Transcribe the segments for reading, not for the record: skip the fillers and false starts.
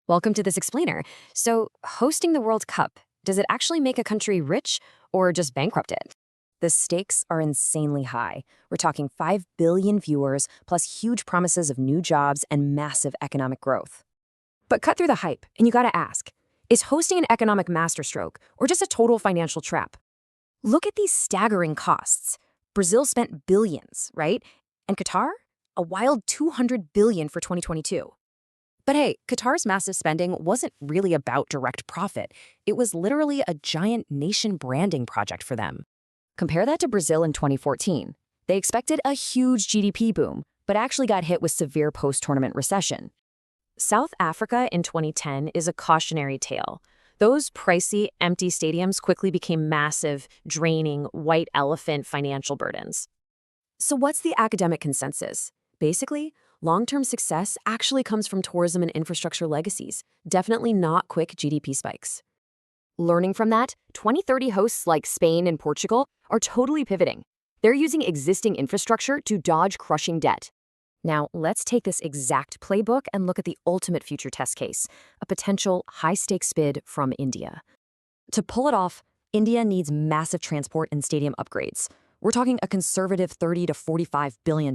Welcome to this explainer. So, hosting the World Cup, does it actually make a country rich or just bankrupt it? The stakes are insanely high. We're talking 5 billion viewers, plus huge promises of new jobs and massive economic growth. But cut through the hype, and you gotta ask, is hosting an economic masterstroke or just a total financial trap? Look at these staggering costs. Brazil spent billions, right? And Qatar? A wild 200 billion for 2022. But hey, Qatar's massive spending wasn't really about direct profit. It was literally a giant nation branding project for them. Compare that to Brazil in 2014. They expected a huge GDP boom, but actually got hit with severe post-tournament recession. South Africa in 2010 is a cautionary tale. Those pricey, empty stadiums quickly became massive, draining, white elephant financial burdens. So what's the academic consensus? Basically, long-term success actually comes from tourism and infrastructure legacies, definitely not quick GDP spikes. Learning from that, 2030 hosts like Spain and Portugal are totally pivoting. They're using existing infrastructure to dodge crushing debt. Now, let's take this exact playbook and look at the ultimate future test case, a potential high-stakes bid from India. To pull it off, India needs massive transport and stadium upgrades. We're talking a conservative $30 to $45 billion.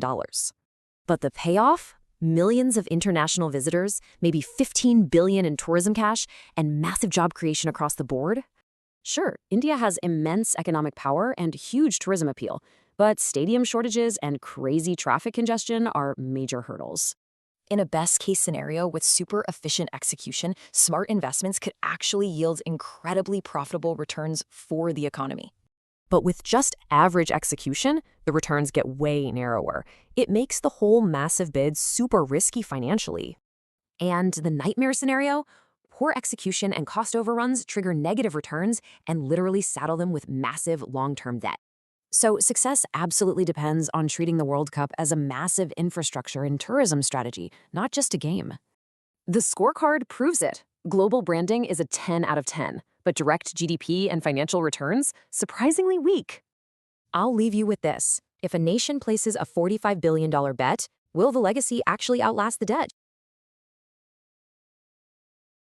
But the payoff? Millions of international visitors, maybe $15 billion in tourism cash, and massive job creation across the board? Sure, India has immense economic power and huge tourism appeal, but stadium shortages and crazy traffic congestion are major hurdles. In a best-case scenario with super efficient execution, smart investments could actually yield incredibly profitable returns for the economy. But with just average execution, the returns get way narrower. It makes the whole massive bid super risky financially. And the nightmare scenario? Poor execution and cost overruns trigger negative returns and literally saddle them with massive long-term debt. So success absolutely depends on treating the World Cup as a massive infrastructure and tourism strategy, not just a game. The scorecard proves it. Global branding is a 10 out of 10. But direct GDP and financial returns, surprisingly weak. I'll leave you with this. If a nation places a $45 billion bet, will the legacy actually outlast the debt?